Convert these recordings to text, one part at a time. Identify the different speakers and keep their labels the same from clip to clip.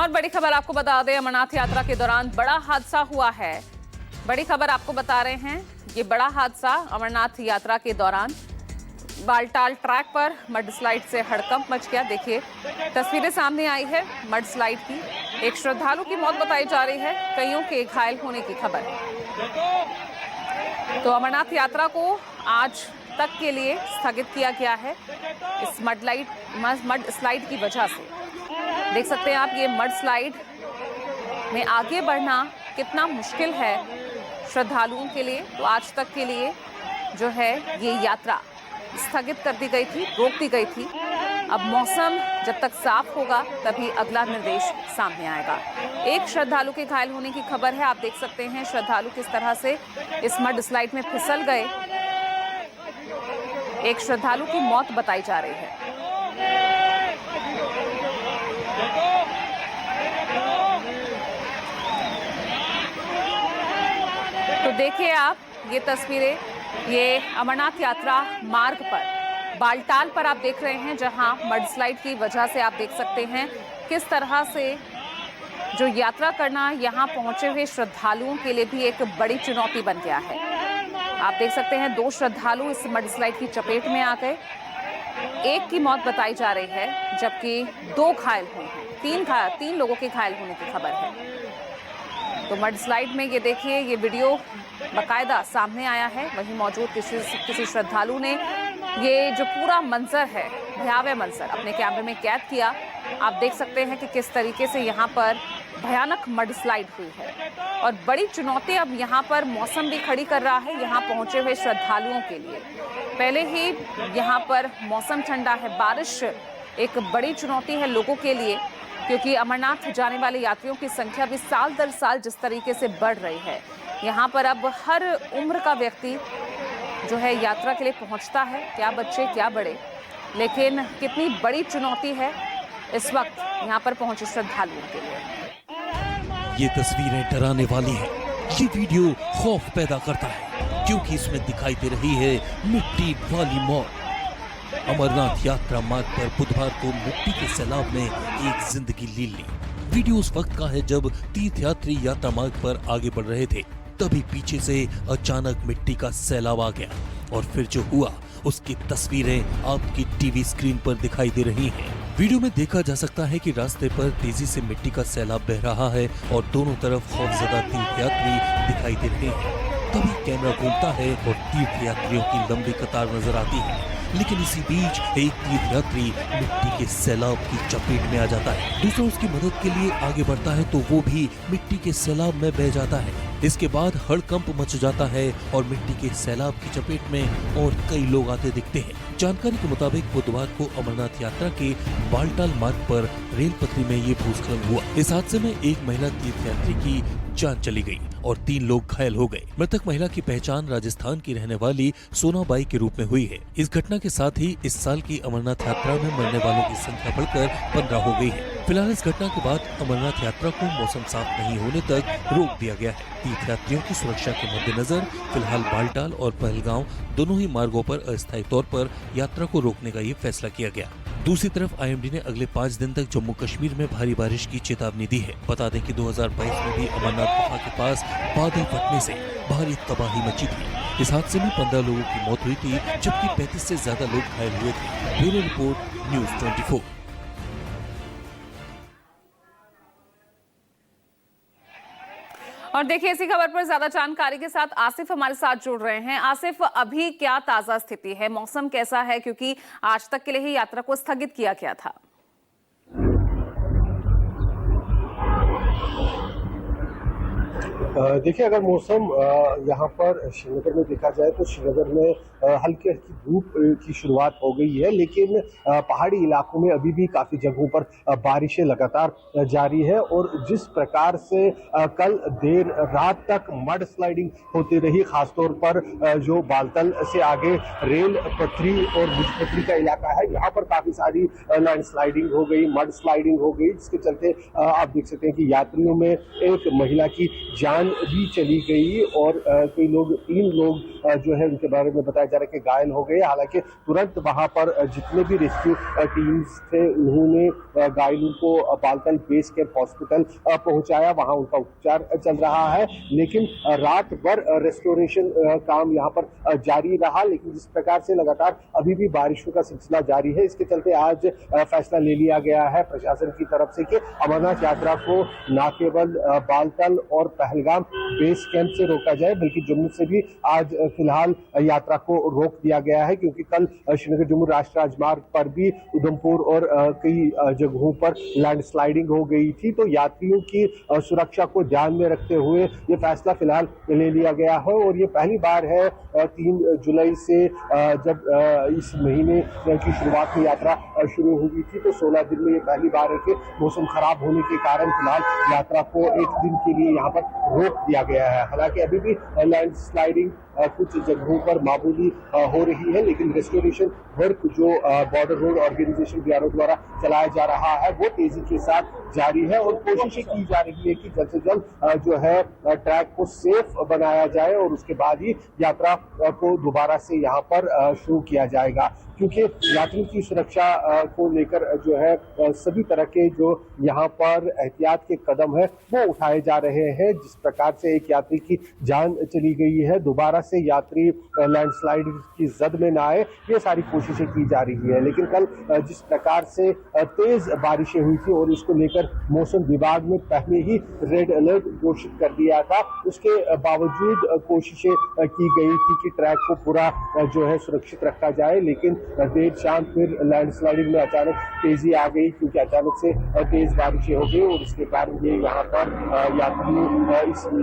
Speaker 1: और बड़ी खबर आपको बता दें, अमरनाथ यात्रा के दौरान बड़ा हादसा हुआ है। बड़ी खबर आपको बता रहे हैं, ये बड़ा हादसा अमरनाथ यात्रा के दौरान बालटाल ट्रैक पर मड स्लाइड से हड़कंप मच गया। देखिए तस्वीरें सामने आई है मड स्लाइड की। एक श्रद्धालु की मौत बताई जा रही है, कईयों के घायल होने की खबर। तो अमरनाथ यात्रा को आज तक के लिए स्थगित किया गया है इस मड स्लाइड की वजह से। देख सकते हैं आप, ये मड स्लाइड में आगे बढ़ना कितना मुश्किल है श्रद्धालुओं के लिए। तो आज तक के लिए जो है ये यात्रा स्थगित कर दी गई थी, रोक दी गई थी। अब मौसम जब तक साफ होगा तभी अगला निर्देश सामने आएगा। एक श्रद्धालु के घायल होने की खबर है। आप देख सकते हैं श्रद्धालु किस तरह से इस मड स्लाइड में फिसल गए। एक श्रद्धालु की मौत बताई जा रही है। तो देखिए आप ये तस्वीरें, ये अमरनाथ यात्रा मार्ग पर बालटाल पर आप देख रहे हैं, जहां मड स्लाइड की वजह से आप देख सकते हैं किस तरह से जो यात्रा करना यहां पहुंचे हुए श्रद्धालुओं के लिए भी एक बड़ी चुनौती बन गया है। आप देख सकते हैं 2 श्रद्धालु इस मड स्लाइड की चपेट में आ गए। एक की मौत बताई जा रही है, जबकि 2 घायल हुए हैं। 3 लोगों के घायल होने की खबर है। तो मड स्लाइड में ये देखिए, ये वीडियो बाकायदा सामने आया है। वहीं मौजूद किसी श्रद्धालु ने ये जो पूरा मंजर है, भयावह मंजर, अपने कैमरे में कैद किया। आप देख सकते हैं कि किस तरीके से यहाँ पर भयानक मड स्लाइड हुई है। और बड़ी चुनौती अब यहाँ पर मौसम भी खड़ी कर रहा है यहाँ पहुंचे हुए श्रद्धालुओं के लिए। पहले ही यहाँ पर मौसम ठंडा है, बारिश एक बड़ी चुनौती है लोगों के लिए, क्योंकि अमरनाथ जाने वाले यात्रियों की संख्या भी साल दर साल जिस तरीके से बढ़ रही है। यहाँ पर अब हर उम्र का व्यक्ति जो है यात्रा के लिए पहुँचता है, क्या बच्चे क्या बड़े। लेकिन कितनी बड़ी चुनौती है इस वक्त यहाँ पर पहुंचे श्रद्धालुओं के लिए।
Speaker 2: ये तस्वीरें डराने वाली हैं। ये वीडियो खौफ पैदा करता है, क्योंकि इसमें दिखाई दे रही है मिट्टी वाली मौत। अमरनाथ यात्रा मार्ग पर बुधवार को मिट्टी के सैलाब ने एक जिंदगी ले ली। वीडियो उस वक्त का है जब तीर्थयात्री यात्रा मार्ग पर आगे बढ़ रहे थे, तभी पीछे से अचानक मिट्टी का सैलाब आ गया। और फिर जो हुआ उसकी तस्वीरें आपकी टीवी स्क्रीन पर दिखाई दे रही हैं। वीडियो में देखा जा सकता है कि रास्ते पर तेजी से मिट्टी का सैलाब बह रहा है और दोनों तरफ खौफजदा तीर्थयात्री दिखाई दे रहे हैं। तभी कैमरा घूमता है और तीर्थयात्रियों की लंबी कतार नजर आती है। लेकिन इसी बीच एक तीर्थयात्री मिट्टी के सैलाब की चपेट में आ जाता है। दूसरा उसकी मदद के लिए आगे बढ़ता है तो वो भी मिट्टी के सैलाब में बह जाता है। इसके बाद हड़कंप मच जाता है और मिट्टी के सैलाब की चपेट में और कई लोग आते दिखते हैं। जानकारी के मुताबिक बुधवार को अमरनाथ यात्रा के बालटाल मार्ग पर रेल पटरी में ये भूस्खलन हुआ। इस हादसे में एक महिला तीर्थयात्री की जान चली गई और 3 लोग घायल हो गए। मृतक महिला की पहचान राजस्थान की रहने वाली सोनाबाई के रूप में हुई है। इस घटना के साथ ही इस साल की अमरनाथ यात्रा में मरने वालों की संख्या बढ़कर 15 हो गई है। फिलहाल इस घटना के बाद अमरनाथ यात्रा को मौसम साफ नहीं होने तक रोक दिया गया है। तीर्थयात्रियों की सुरक्षा के मद्देनजर फिलहाल बालटाल और पहलगांव दोनों ही मार्गों पर अस्थायी तौर पर यात्रा को रोकने का ये फैसला किया गया। दूसरी तरफ आईएमडी ने अगले 5 दिन तक जम्मू कश्मीर में भारी बारिश की चेतावनी दी है। बता दें कि 2022 में भी अमरनाथ गुफा के पास बादल फटने से भारी तबाही मची थी। इस हादसे में 15 लोगों की मौत हुई थी, जबकि 35 से ज्यादा लोग घायल हुए थे। Bureau report, news 24।
Speaker 1: और देखिए इसी खबर पर ज्यादा जानकारी के साथ आसिफ हमारे साथ जुड़ रहे हैं। आसिफ, अभी क्या ताजा स्थिति है, मौसम कैसा है, क्योंकि आज तक के लिए ही यात्रा को स्थगित किया गया था।
Speaker 3: देखिए, अगर मौसम यहाँ पर श्रीनगर में देखा जाए तो श्रीनगर में हल्की हल्की धूप की शुरुआत हो गई है, लेकिन पहाड़ी इलाकों में अभी भी काफी जगहों पर बारिशें लगातार जारी है। और जिस प्रकार से कल देर रात तक मड स्लाइडिंग होती रही, खासतौर पर जो बालतल से आगे रेल पटरी और भुज पटरी का इलाका है, यहाँ पर काफी सारी लैंड स्लाइडिंग हो गई, मड स्लाइडिंग हो गई, जिसके चलते आप देख सकते हैं कि यात्रियों में एक महिला की जान जान भी चली गई और कई लोग 3 लोग जो है उनके बारे में बताया जा रहा है कि घायल हो गए। हालांकि तुरंत वहां पर जितने भी रेस्क्यू टीम्स थे उन्होंने घायलों को बालतल बेस कैंप हॉस्पिटल पहुंचाया, वहां उनका उपचार चल रहा है। लेकिन रात भर रेस्टोरेशन काम यहां पर जारी रहा, लेकिन जिस प्रकार से लगातार अभी भी बारिशों का सिलसिला जारी है, इसके चलते आज फैसला ले लिया गया है प्रशासन की तरफ से कि अमरनाथ यात्रा को न केवल बालतल और पहलगाम बेस कैंप से रोका जाए बल्कि जम्मू से भी आज फिलहाल यात्रा को रोक दिया गया है, क्योंकि कल श्रीनगर जम्मू राष्ट्रीय राजमार्ग पर भी उधमपुर और कई जगहों पर लैंडस्लाइडिंग हो गई थी। तो यात्रियों की सुरक्षा को ध्यान में रखते हुए ये फैसला फिलहाल ले लिया गया है और ये पहली बार है 3 जुलाई से जब इस महीने की शुरुआत में यात्रा शुरू हुई थी तो 16 दिन में ये पहली बार है कि मौसम खराब होने के कारण फिलहाल यात्रा को एक दिन के लिए यहाँ पर रोक दिया गया है। हालांकि अभी भी लैंडस्लाइडिंग कुछ जगहों पर मामूली हो रही है, लेकिन रेस्टोरेशन वर्क जो बॉर्डर रोड ऑर्गेनाइजेशन बीआरओ द्वारा चलाया जा रहा है वो तेजी के साथ जारी है और कोशिशें की जा रही है कि जल्द से जल्द जो है ट्रैक को सेफ बनाया जाए और उसके बाद ही यात्रा को दोबारा से यहाँ पर शुरू किया जाएगा, क्योंकि यात्रियों की सुरक्षा को लेकर जो है सभी तरह के जो यहाँ पर एहतियात के कदम है वो उठाए जा रहे हैं। जिस प्रकार से एक यात्री की जान चली गई है, दोबारा से यात्री लैंडस्लाइड की जद में ना आए, ये सारी कोशिशें की जा रही है। लेकिन कल जिस प्रकार से तेज बारिशें हुई थी और इसको लेकर मौसम विभाग ने पहले ही रेड अलर्ट घोषित कर दिया था, उसके बावजूद कोशिशें की गई थी कि ट्रैक को पूरा जो है सुरक्षित रखा जाए, लेकिन देर शाम फिर लैंडस्लाइडिंग में अचानक तेजी आ गई, क्योंकि अचानक से तेज बारिशें हो गई और इसके कारण ये यहाँ पर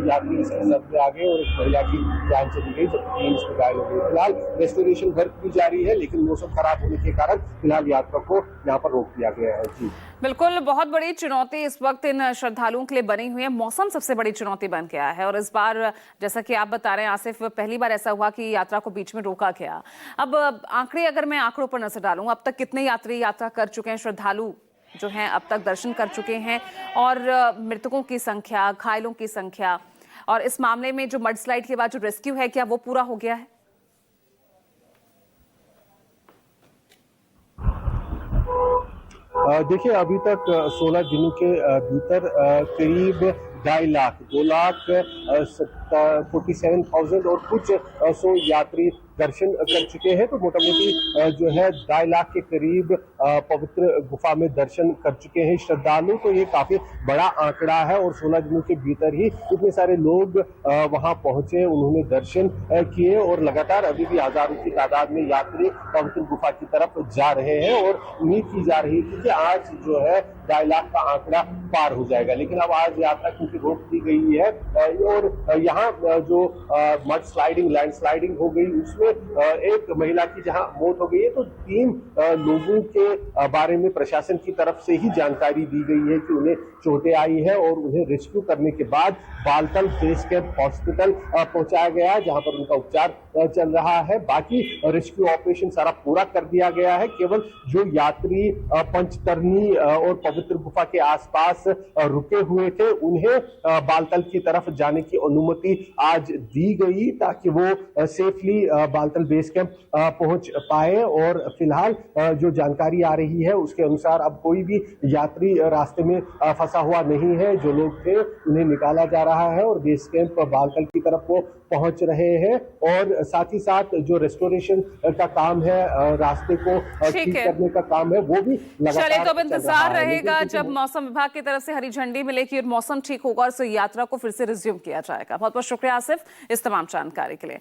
Speaker 3: यात्री इसके जद में आ गए और एक महिला की जान चली गई जबकि 3 इसमें घायल हो गए। फिलहाल रेस्टोरेशन वर्क भी जारी है, लेकिन मौसम खराब होने के कारण फिलहाल यात्रा को यहाँ पर रोक दिया गया है। जी
Speaker 1: बिल्कुल, बहुत बड़ी चुनौती इस वक्त इन श्रद्धालुओं के लिए बनी हुई है। मौसम सबसे बड़ी चुनौती बन गया है और इस बार जैसा कि आप बता रहे हैं आसिफ, पहली बार ऐसा हुआ कि यात्रा को बीच में रोका गया। अब आंकड़े अगर मैं आंकड़ों पर नजर डालूं, अब तक कितने यात्री यात्रा कर चुके हैं, श्रद्धालु जो हैं अब तक दर्शन कर चुके हैं, और मृतकों की संख्या, घायलों की संख्या, और इस मामले में जो मडस्लाइड के बाद जो रेस्क्यू है क्या वो पूरा हो गया है?
Speaker 3: देखिए, अभी तक 16 दिनों के भीतर करीब 2,47,000 और कुछ 100 यात्री दर्शन कर चुके हैं। तो मोटा मोटी जो है 2.5 लाख के करीब पवित्र गुफा में दर्शन कर चुके हैं श्रद्धालु। तो ये काफी बड़ा आंकड़ा है और 16 दिनों के भीतर ही इतने सारे लोग वहां पहुंचे, उन्होंने दर्शन किए और लगातार अभी भी हजारों की तादाद में यात्री पवित्र गुफा की तरफ जा रहे हैं और उम्मीद की जा रही थी कि आज जो है 2.5 लाख का आंकड़ा पार हो जाएगा, लेकिन अब आज यात्रा क्योंकि रोक दी गई है और यहाँ जो मड स्लाइडिंग, लैंड स्लाइडिंग हो गई, उसमें एक महिला की जहां मौत हो गई है तो 3 लोगों के बारे में प्रशासन की तरफ से ही जानकारी दी गई है कि उन्हें चोटें आई है और उन्हें रेस्क्यू करने के बाद बालतल बेस कैंप हॉस्पिटल पहुंचाया गया, जहां पर उनका उपचार चल रहा है। बाकी रेस्क्यू ऑपरेशन सारा पूरा कर दिया गया है। केवल जो यात्री पंचतरनी और पवित्र गुफा के आसपास रुके हुए थे उन्हें बालतल की तरफ जाने की अनुमति आज दी गई ताकि वो सेफली बालतल बेस कैंप पहुंच पाए। और फिलहाल जो जानकारी आ रही है उसके अनुसार अब कोई भी यात्री रास्ते में फंसा हुआ नहीं है। जो लोग थे उन्हें निकाला जा रहा है और बेस कैंप बालतल की तरफ वो पहुंच रहे हैं और साथ ही साथ जो रेस्टोरेशन का काम है, रास्ते को ठीक करने का काम है, वो भी लगातार
Speaker 1: चले। तो अब इंतजार रहेगा जब मौसम विभाग की तरफ से हरी झंडी मिलेगी और मौसम ठीक होगा और यात्रा को फिर से रिज्यूम किया जाएगा। बहुत बहुत शुक्रिया आसिफ इस तमाम जानकारी के लिए।